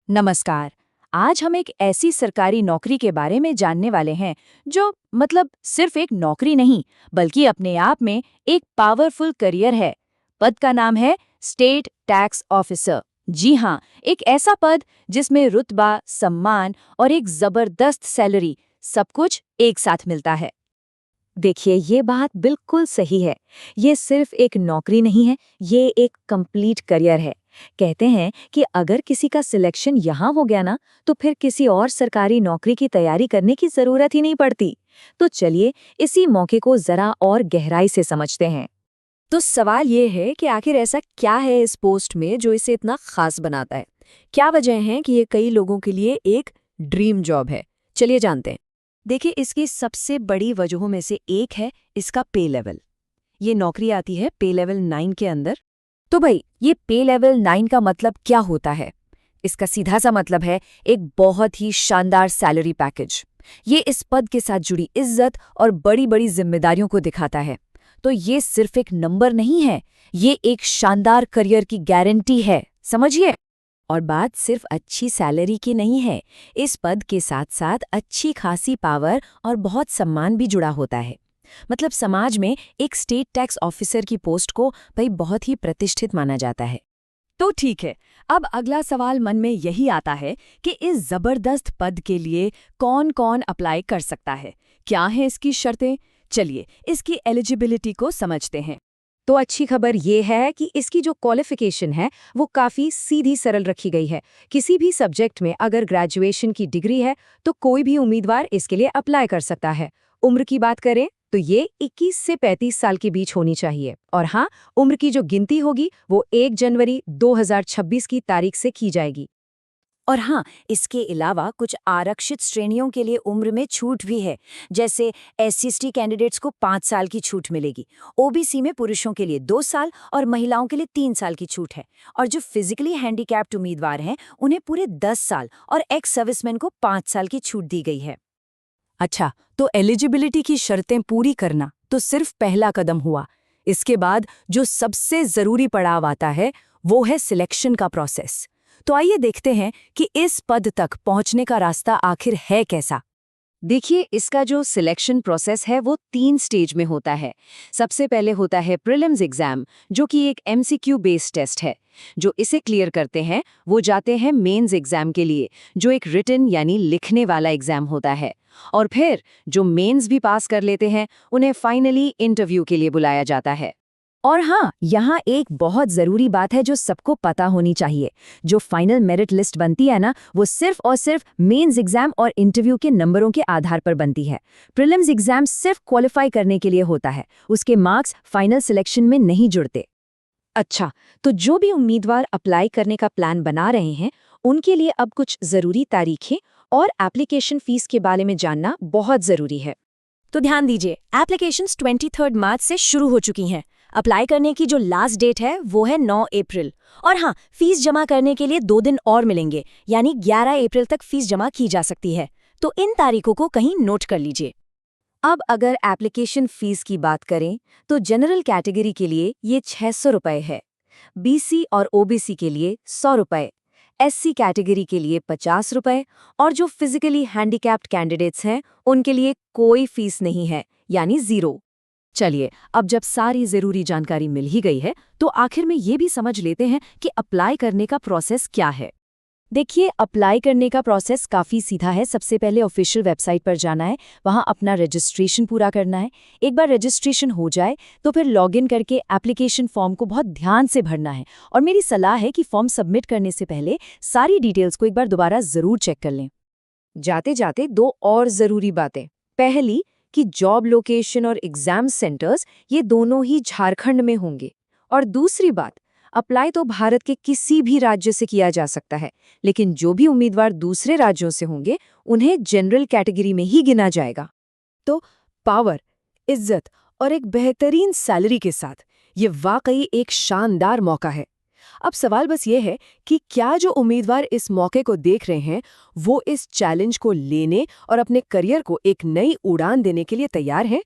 नमस्कार। आज हम एक ऐसी सरकारी नौकरी के बारे में जानने वाले हैं जो सिर्फ एक नौकरी नहीं बल्कि अपने आप में एक पावरफुल करियर है। पद का नाम है स्टेट टैक्स ऑफिसर। जी हाँ, एक ऐसा पद जिसमें रुतबा, सम्मान और एक जबरदस्त सैलरी, सब कुछ एक साथ मिलता है। देखिए, ये बात बिल्कुल सही है। ये सिर्फ एक नौकरी नहीं है, ये एक कंप्लीट करियर है। कहते हैं कि अगर किसी का सिलेक्शन यहाँ हो गया ना, तो फिर किसी और सरकारी नौकरी की तैयारी करने की जरूरत ही नहीं पड़ती। तो चलिए, इसी मौके को जरा और गहराई से समझते हैं। तो सवाल ये है कि आखिर ऐसा क्या है इस पोस्ट में जो इसे इतना खास बनाता है? क्या वजह है कि ये कई लोगों के लिए एक ड्रीम जॉब है? चलिए जानते हैं। देखिए, इसकी सबसे बड़ी वजहों में से एक है इसका पे लेवल। ये नौकरी आती है पे लेवल 9 के अंदर। तो भाई, ये पे लेवल 9 का मतलब क्या होता है? इसका सीधा सा मतलब है एक बहुत ही शानदार सैलरी पैकेज। ये इस पद के साथ जुड़ी इज्जत और बड़ी बड़ी जिम्मेदारियों को दिखाता है। तो ये सिर्फ एक नंबर नहीं है, ये एक शानदार करियर की गारंटी है, समझिए। और बात सिर्फ अच्छी सैलरी की नहीं है, इस पद के साथ साथ अच्छी खासी पावर और बहुत सम्मान भी जुड़ा होता है। मतलब समाज में एक स्टेट टैक्स ऑफिसर की पोस्ट को भाई बहुत ही प्रतिष्ठित माना जाता है। तो ठीक है, अब अगला सवाल मन में यही आता है कि इस जबरदस्त पद के लिए कौन कौन अप्लाई कर सकता है? क्या हैं इसकी शर्तें? चलिए, इसकी एलिजिबिलिटी को समझते हैं। तो अच्छी खबर ये है कि इसकी जो क्वालिफिकेशन है वो काफ़ी सीधी सरल रखी गई है। किसी भी सब्जेक्ट में अगर ग्रेजुएशन की डिग्री है तो कोई भी उम्मीदवार इसके लिए अप्लाई कर सकता है। उम्र की बात करें तो ये 21 से 35 साल के बीच होनी चाहिए। और हाँ, उम्र की जो गिनती होगी वो 1 जनवरी 2026 की तारीख से की जाएगी। और हाँ, इसके अलावा कुछ आरक्षित श्रेणियों के लिए उम्र में छूट भी है। जैसे SC/ST कैंडिडेट्स को 5 साल की छूट मिलेगी। OBC में पुरुषों के लिए 2 साल और महिलाओं के लिए 3 साल की छूट है। और जो फिजिकली हैंडीकैप्ड उम्मीदवार हैं, उन्हें पूरे 10 साल और एक्स सर्विसमैन को 5 साल की छूट दी गई है। अच्छा, तो एलिजिबिलिटी की शर्तें पूरी करना तो सिर्फ पहला कदम हुआ। इसके बाद जो सबसे जरूरी पड़ाव आता है वो है सिलेक्शन का प्रोसेस। तो आइए देखते हैं कि इस पद तक पहुंचने का रास्ता आखिर है कैसा। देखिए, इसका जो सिलेक्शन प्रोसेस है वो 3 स्टेज में होता है। सबसे पहले होता है प्रीलिम्स एग्जाम, जो कि एक MCQ बेस्ड टेस्ट है। जो इसे क्लियर करते हैं वो जाते हैं मेंस एग्जाम के लिए, जो एक रिटन यानी लिखने वाला एग्जाम होता है। और फिर जो मेंस भी पास कर लेते हैं उन्हें फाइनली इंटरव्यू के लिए बुलाया जाता है। और हाँ, यहाँ एक बहुत ज़रूरी बात है जो सबको पता होनी चाहिए। जो फाइनल मेरिट लिस्ट बनती है ना, वो सिर्फ और सिर्फ मेंस एग्जाम और इंटरव्यू के नंबरों के आधार पर बनती है। प्रीलिम्स एग्जाम सिर्फ क्वालिफाई करने के लिए होता है, उसके मार्क्स फाइनल सिलेक्शन में नहीं जुड़ते। अच्छा, तो जो भी उम्मीदवार अप्लाई करने का प्लान बना रहे हैं, उनके लिए अब कुछ ज़रूरी तारीखें और एप्लीकेशन फीस के बारे में जानना बहुत ज़रूरी है। तो ध्यान दीजिए, एप्लीकेशंस 23 मार्च से शुरू हो चुकी हैं। अप्लाई करने की जो लास्ट डेट है वो है 9 अप्रैल। और हाँ, फीस जमा करने के लिए 2 दिन और मिलेंगे, यानी 11 अप्रैल तक फीस जमा की जा सकती है। तो इन तारीखों को कहीं नोट कर लीजिए। अब अगर एप्लीकेशन फीस की बात करें तो जनरल कैटेगरी के लिए ये 600 रुपये है, BC और OBC के लिए 100 रुपये, SC कैटेगरी के लिए 50 रुपये और जो फिजिकली हैंडीकैप्ड कैंडिडेट्स हैं उनके लिए कोई फीस नहीं है, यानी ज़ीरो। चलिए, अब जब सारी ज़रूरी जानकारी मिल ही गई है तो आखिर में ये भी समझ लेते हैं कि अप्लाई करने का प्रोसेस क्या है। देखिए, अप्लाई करने का प्रोसेस काफ़ी सीधा है। सबसे पहले ऑफिशियल वेबसाइट पर जाना है, वहाँ अपना रजिस्ट्रेशन पूरा करना है। एक बार रजिस्ट्रेशन हो जाए तो फिर लॉगिन करके एप्लीकेशन फॉर्म को बहुत ध्यान से भरना है। और मेरी सलाह है कि फॉर्म सबमिट करने से पहले सारी डिटेल्स को एक बार दोबारा ज़रूर चेक कर लें। जाते जाते 2 और ज़रूरी बातें। पहली कि जॉब लोकेशन और एग्ज़ाम सेंटर्स ये दोनों ही झारखंड में होंगे। और दूसरी बात, अप्लाई तो भारत के किसी भी राज्य से किया जा सकता है, लेकिन जो भी उम्मीदवार दूसरे राज्यों से होंगे उन्हें जनरल कैटेगरी में ही गिना जाएगा। तो पावर, इज्जत और एक बेहतरीन सैलरी के साथ ये वाकई एक शानदार मौका है। अब सवाल बस ये है कि क्या जो उम्मीदवार इस मौके को देख रहे हैं वो इस चैलेंज को लेने और अपने करियर को एक नई उड़ान देने के लिए तैयार हैं?